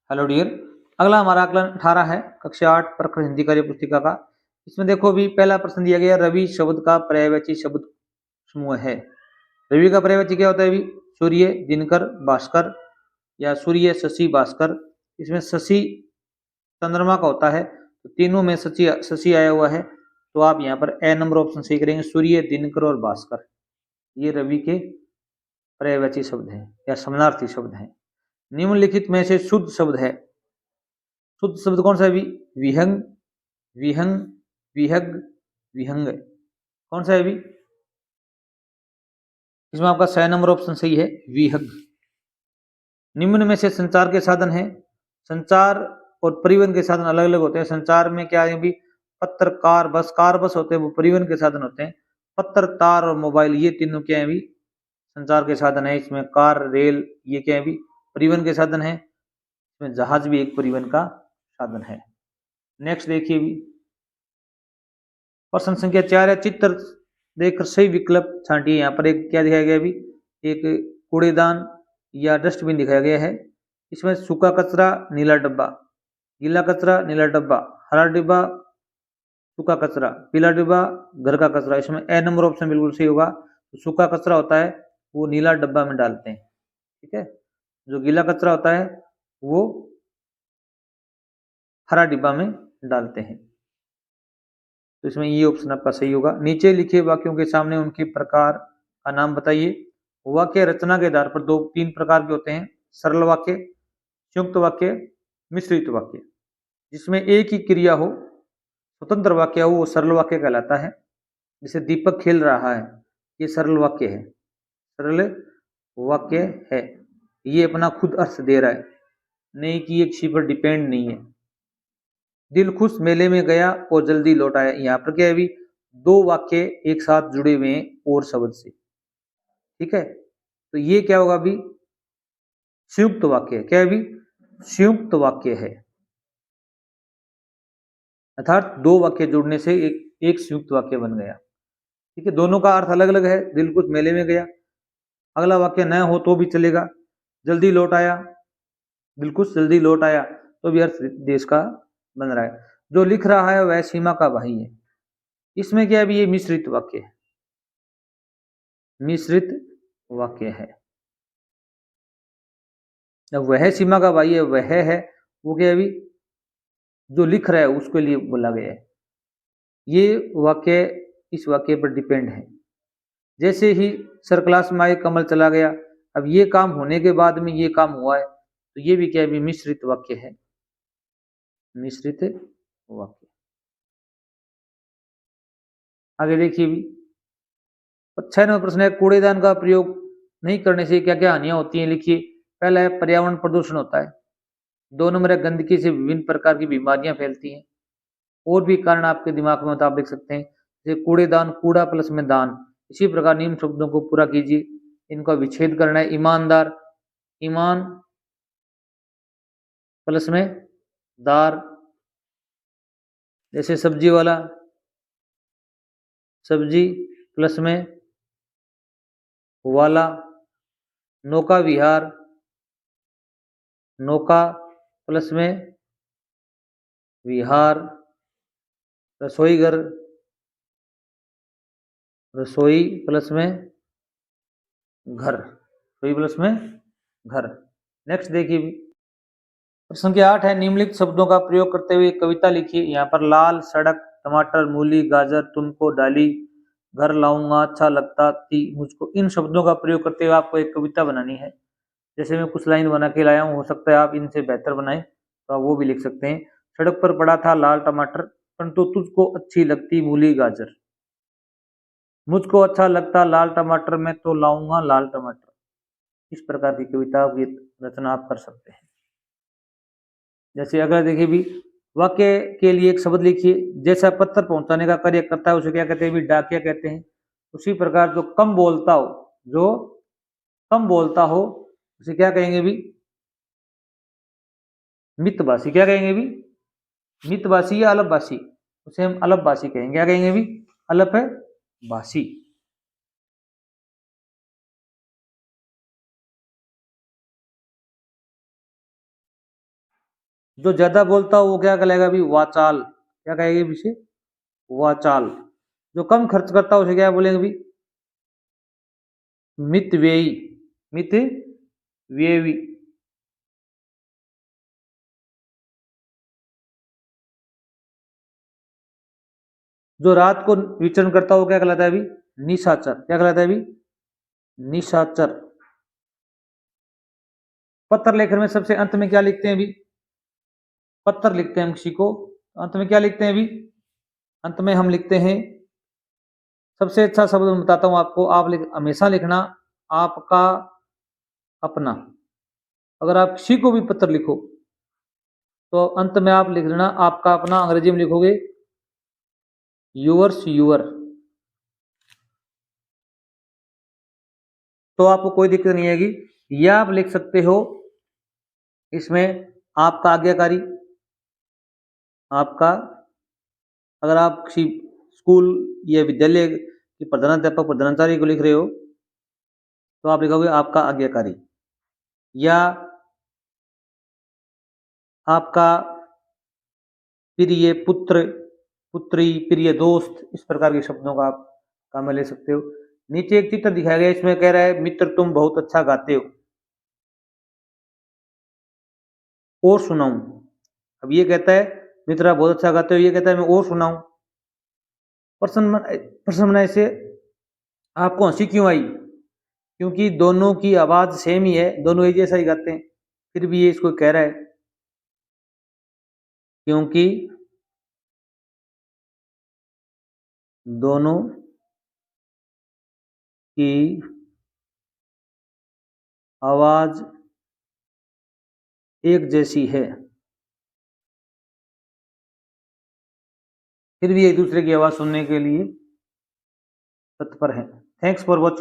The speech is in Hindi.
Hello dear. अगला हमारा आकलन 18 है, कक्षा 8 प्रखर हिंदी कार्य पुस्तिका का। इसमें देखो भी पहला प्रश्न दिया गया, रवि शब्द का पर्यायवाची शब्द समूह है। रवि का पर्यायवाची क्या होता है भी? सूर्य, दिनकर, भास्कर या सूर्य, शशि, भास्कर। इसमें शशि चंद्रमा का होता है, तो तीनों में शशि शशि आया हुआ है, तो आप यहाँ पर ए नंबर ऑप्शन सही करेंगे, सूर्य, दिनकर और भास्कर। ये रवि के पर्यायवाची शब्द हैं या समानार्थी शब्द हैं। निम्नलिखित में से शुद्ध शब्द है, शुद्ध शब्द कौन सा है भी? विहंग, विहंग, विहग, विहंग। कौन सा है भी? इसमें आपका 6 नंबर ऑप्शन सही है, विहग। निम्न में से संचार के साधन है, संचार और परिवहन के साधन अलग अलग होते हैं। संचार में क्या है भी? पत्र, कार बस होते हैं, वो परिवहन के साधन होते हैं। पत्र, तार और मोबाइल, ये तीनों क्या है भी? संचार के साधन है। इसमें कार, रेल, ये क्या है भी? परिवहन के साधन है। इसमें जहाज भी एक परिवहन का साधन है। नेक्स्ट देखिए भी, प्रश्न संख्या 4 है, चित्र देखकर सही विकल्प छांटिए। यहाँ पर एक क्या दिखाया गया भी? एक कूड़ेदान या डस्टबिन दिखाया गया है। इसमें सूखा कचरा नीला डब्बा, गीला कचरा नीला डब्बा, हरा डिब्बा सूखा कचरा, पीला डिब्बा घर का कचरा। इसमें ए नंबर ऑप्शन बिल्कुल सही होगा। तो सूखा कचरा होता है वो नीला डब्बा में डालते हैं, ठीक है। जो गीला कचरा होता है वो हरा डिब्बा में डालते हैं। तो इसमें ये ऑप्शन आपका सही होगा। नीचे लिखे वाक्यों के सामने उनके प्रकार का नाम बताइए। वाक्य रचना के आधार पर 3 प्रकार के होते हैं, सरल वाक्य, संयुक्त वाक्य, मिश्रित वाक्य। जिसमें एक ही क्रिया हो, स्वतंत्र वाक्य हो, वो सरल वाक्य कहलाता है। जैसे दीपक खेल रहा है, ये सरल वाक्य है, सरल वाक्य है। ये अपना खुद अर्थ दे रहा है, नहीं कि ये किसी पर डिपेंड नहीं है। दिल खुश मेले में गया और जल्दी लौट आया, यहाँ पर क्या है भी? 2 वाक्य एक साथ जुड़े हुए हैं और शब्द से, ठीक है। तो ये क्या होगा भी? संयुक्त वाक्य। क्या है भी? संयुक्त वाक्य है, अर्थात 2 वाक्य जुड़ने से एक संयुक्त वाक्य बन गया, ठीक है। दोनों का अर्थ अलग अलग है। दिल कुछ मेले में गया, अगला वाक्य न हो तो भी चलेगा। जल्दी लौट आया, दिल कुछ जल्दी लौट आया, तो भी अर्थ देश का बन रहा है। जो लिख रहा है वह सीमा का भाई है, इसमें क्या है भी? ये मिश्रित वाक्य है, मिश्रित वाक्य है। वह सीमा का भाई है, वह है, वो क्या है भी? जो लिख रहा है उसके लिए बोला गया है। ये वाक्य इस वाक्य पर डिपेंड है। जैसे ही सर क्लास में आए, कमल चला गया। अब ये काम होने के बाद में ये काम हुआ है, तो ये भी क्या है भी? मिश्रित वाक्य है, मिश्रित वाक्य। आगे देखिए भी, 6 नंबर प्रश्न है, कूड़ेदान का प्रयोग नहीं करने से क्या क्या हानियां होती हैं, लिखिए। पहला है पर्यावरण प्रदूषण होता है। 2 नंबर है, गंदगी से विभिन्न प्रकार की बीमारियां फैलती हैं। और भी कारण आपके दिमाग में आप लिख सकते हैं, जैसे कूड़ेदान, कूड़ा प्लस में दान। इसी प्रकार निम्न शब्दों को पूरा कीजिए, इनका विच्छेद करना है। ईमानदार, ईमान प्लस में दार। जैसे सब्जी वाला, सब्जी प्लस में वाला। नौका विहार, नौका प्लस में विहार। रसोई घर, रसोई प्लस में घर, रसोई प्लस में घर। नेक्स्ट देखिए, प्रश्न संख्या 8 है, निम्नलिखित शब्दों का प्रयोग करते हुए कविता लिखिए। यहाँ पर लाल, सड़क, टमाटर, मूली, गाजर, तुमको, डाली, घर लाऊंगा, अच्छा लगता थी मुझको। इन शब्दों का प्रयोग करते हुए आपको एक कविता बनानी है। जैसे मैं कुछ लाइन बना के लाया हूँ, हो सकता है आप इनसे बेहतर बनाए, तो आप वो भी लिख सकते हैं। सड़क पर पड़ा था लाल टमाटर, परंतु तुझको अच्छी लगती मूली गाजर। मुझको अच्छा लगता लाल टमाटर, मैं तो लाऊंगा लाल टमाटर। इस प्रकार की कविता की रचना आप कर सकते हैं। जैसे अगर देखिए भी, वाक्य के लिए एक शब्द लिखिए। जैसा पत्र पहुंचाने का कार्य करता है उसे क्या कहते हैं भी? डाकिया कहते हैं। उसी प्रकार जो कम बोलता हो, जो कम बोलता हो, उसे क्या कहेंगे भी? मितभाषी। क्या कहेंगे भी? मितभाषी या अलपभाषी, उसे हम अलपभाषी कहेंगे। क्या कहेंगे भी? अलपभाषी। जो ज्यादा बोलता हो वो क्या कहलाएगा अभी? वाचाल। क्या कहेगी पीछे? वाचाल। जो कम खर्च करता हो उसे क्या बोलेंगे अभी? मितव्ययी। मितव्ययी। जो रात को विचरण करता हो क्या कहलाता है अभी? निशाचर। क्या कहलाता है अभी? निशाचर। पत्र लेखन में सबसे अंत में क्या लिखते हैं अभी? पत्र लिखते हैं हम किसी को, अंत में क्या लिखते हैं अभी? अंत में हम लिखते हैं, सबसे अच्छा शब्द मैं बताता हूं आपको, आप हमेशा लिखना आपका अपना। अगर आप किसी को भी पत्र लिखो तो अंत में आप लिख लेना आपका अपना, अंग्रेजी में लिखोगे यूअर्स, यूअर। तो आपको कोई दिक्कत नहीं आएगी। या आप लिख सकते हो इसमें आपका आज्ञाकारी। आपका, अगर आप किसी स्कूल या विद्यालय के प्रधानाध्यापक प्रधानाचार्य को लिख रहे हो तो आप लिखोगे आपका आज्ञाकारी। या आपका प्रिय पुत्र, पुत्री, प्रिय दोस्त, इस प्रकार के शब्दों का आप काम में ले सकते हो। नीचे एक चित्र दिखाया गया, इसमें कह रहा है मित्र तुम बहुत अच्छा गाते हो, और सुनाऊं। अब ये कहता है मित्र आप बहुत अच्छा गाते हो, ये कहता है मैं और सुनाऊं। प्रश्न बनाए से आपको हंसी क्यों आई? क्योंकि दोनों की आवाज सेम ही है, दोनों एक जैसा ही गाते हैं, फिर भी ये इसको कह रहा है क्योंकि दोनों की आवाज एक जैसी है, फिर भी एक दूसरे की आवाज सुनने के लिए तत्पर है। Thanks for watching.